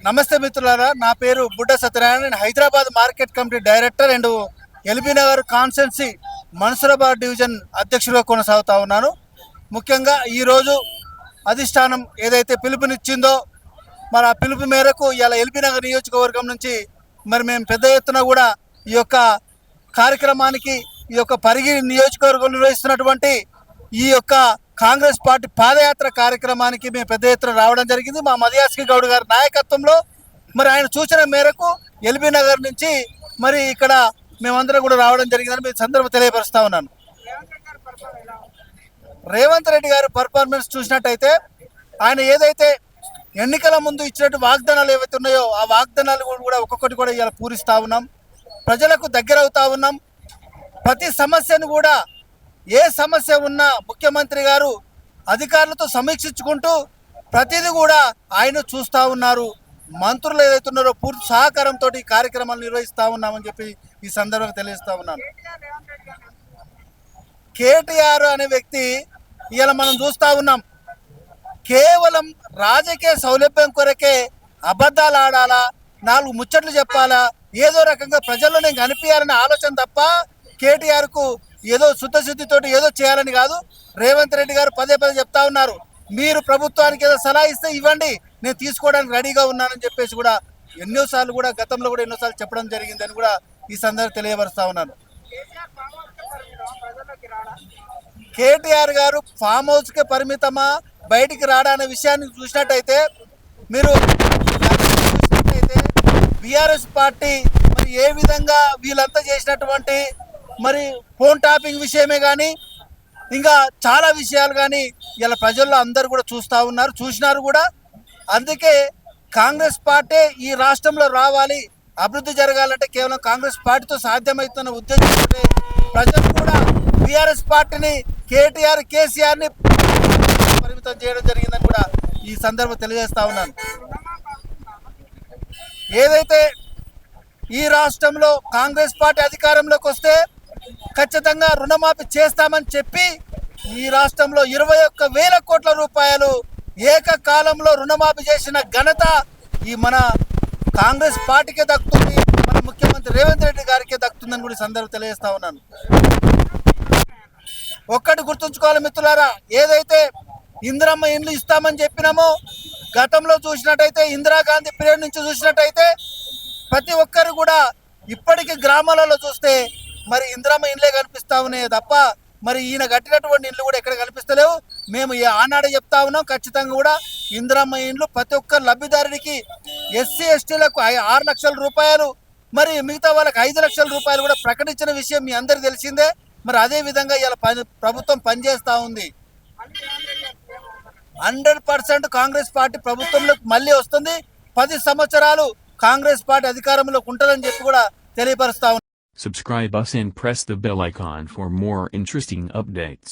నమస్తే మిత్రులారా, నా పేరు బుడ్డ సత్యనారాయణ. నేను Hyderabad market committee director and LB Nagar constituency Mansoorabad division అధ్యక్షుడిగా కొనసాగుతా ఉన్నాను. ముఖ్యంగా ఈరోజు అధిష్టానం ఏదైతే పిలుపునిచ్చిందో మరి ఆ పిలుపు మేరకు ఇలా ఎల్బీ నగర్ నియోజకవర్గం నుంచి మరి మేము పెద్ద ఎత్తున కూడా ఈ యొక్క కార్యక్రమానికి ఈ యొక్క పరిగి నియోజకవర్గంలో నిర్వహిస్తున్నటువంటి ఈ యొక్క కాంగ్రెస్ పార్టీ పాదయాత్ర కార్యక్రమానికి మేము పెద్ద ఎత్తున రావడం జరిగింది. మా మధుయాస్కి గౌడ్ గారి నాయకత్వంలో మరి ఆయన సూచన మేరకు ఎల్బీ నగర్ నుంచి మరి ఇక్కడ మేమందరం కూడా రావడం జరిగిందని మీ సందర్భం తెలియపరుస్తా ఉన్నాను. రేవంత్ రెడ్డి గారి పర్ఫార్మెన్స్ చూసినట్టయితే ఆయన ఏదైతే ఎన్నికల ముందు ఇచ్చినట్టు వాగ్దానాలు ఏవైతే ఉన్నాయో ఆ వాగ్దానాలు కూడా ఒక్కొక్కటి కూడా ఇలా పూరిస్తూ ఉన్నాం. ప్రజలకు దగ్గర అవుతా ఉన్నాం. ప్రతి సమస్యను కూడా ఏ సమస్య ఉన్నా ముఖ్యమంత్రి గారు అధికారులతో సమీక్షించుకుంటూ ప్రతిదీ కూడా ఆయన చూస్తూ ఉన్నారు. మంత్రులు ఏదైతే ఉన్నారో పూర్తి సహకారంతో ఈ కార్యక్రమాలు నిర్వహిస్తూ ఉన్నామని చెప్పి ఈ సందర్భంగా తెలియజేస్తూ ఉన్నాను. కేటీఆర్ అనే వ్యక్తి ఇలా మనం చూస్తూ ఉన్నాం. కేవలం రాజకీయ సౌలభ్యం కొరకే అబద్ధాలు ఆడాలా, నాలుగు ముచ్చట్లు చెప్పాలా, ఏదో రకంగా ప్రజల్లోనే కనిపించాలనే ఆలోచన తప్ప కేటీఆర్కు ఏదో శుద్ధశుద్ధితోటి ఏదో చేయాలని కాదు. రేవంత్ రెడ్డి గారు పదే పదే చెప్తా ఉన్నారు, మీరు ప్రభుత్వానికి ఏదో సలహా ఇస్తే ఇవ్వండి, నేను తీసుకోవడానికి రెడీగా ఉన్నానని చెప్పేసి కూడా ఎన్నోసార్లు కూడా గతంలో కూడా ఎన్నోసార్లు చెప్పడం జరిగిందని కూడా ఈ సందర్భంగా తెలియపరుస్తా ఉన్నాను. కేటీఆర్ గారు ఫామ్ హౌస్కే పరిమితమా, బయటికి రాడనే విషయాన్ని చూసినట్టయితే మీరు చూసినట్టయితే బీఆర్ఎస్ పార్టీ మరి ఏ విధంగా వీళ్ళంతా చేసినటువంటి మరి ఫోన్ టాపింగ్ విషయమే కానీ ఇంకా చాలా విషయాలు కానీ ఇలా ప్రజల్లో అందరూ కూడా చూస్తూ ఉన్నారు, చూసినారు కూడా. అందుకే కాంగ్రెస్ పార్టీ ఈ రాష్ట్రంలో రావాలి, అభివృద్ధి జరగాలంటే కేవలం కాంగ్రెస్ పార్టీతో సాధ్యమవుతున్న ఉద్దేశంతో ప్రజలు కూడా బీఆర్ఎస్ పార్టీని కేటీఆర్ కేసీఆర్ని పరిమితం చేయడం జరిగిందని కూడా ఈ సందర్భం తెలియజేస్తా ఉన్నాను. ఏదైతే ఈ రాష్ట్రంలో కాంగ్రెస్ పార్టీ అధికారంలోకి వస్తే ఖచ్చితంగా రుణమాఫీ చేస్తామని చెప్పి ఈ రాష్ట్రంలో 21,000 కోట్ల రూపాయలు ఏకకాలంలో రుణమాఫీ చేసిన ఘనత ఈ మన కాంగ్రెస్ పార్టీకే దక్కుతుంది, మన ముఖ్యమంత్రి రేవంత్ రెడ్డి గారికే దక్కుతుందని కూడా సందర్భం తెలియజేస్తా ఉన్నాను. ఒక్కటి గుర్తుంచుకోవాలి మిత్రులారా, ఏదైతే ఇందిరమ్మ ఇండ్లు ఇస్తామని చెప్పినామో గతంలో చూసినట్టయితే ఇందిరాగాంధీ పీరియడ్ నుంచి చూసినట్టయితే ప్రతి ఒక్కరు కూడా ఇప్పటికీ గ్రామాలలో చూస్తే మరి ఇందిరమ్మ ఇండ్లే కనిపిస్తా ఉన్నాయి తప్ప మరి ఈయన కట్టినటువంటి ఇండ్లు కూడా ఎక్కడ కనిపిస్తలేవు. మేము ఆనాడే చెప్తా ఉన్నాం, ఖచ్చితంగా కూడా ఇందిరమ్మ ఇండ్లు ప్రతి ఒక్క లబ్ధిదారుడికి ఎస్సీ ఎస్టీలకు 6 లక్షల రూపాయలు మరి మిగతా వాళ్ళకి 5 లక్షల రూపాయలు కూడా ప్రకటించిన విషయం మీ అందరికి తెలిసిందే. మరి అదే విధంగా ఇలా ప్రభుత్వం పనిచేస్తూ ఉంది. 100% కాంగ్రెస్ పార్టీ ప్రభుత్వంలోకి మళ్ళీ వస్తుంది. 10 సంవత్సరాలు కాంగ్రెస్ పార్టీ అధికారంలోకి ఉంటుందని చెప్పి కూడా తెలియపరుస్తా ఉన్నాం. Subscribe us and press the bell icon for more interesting updates.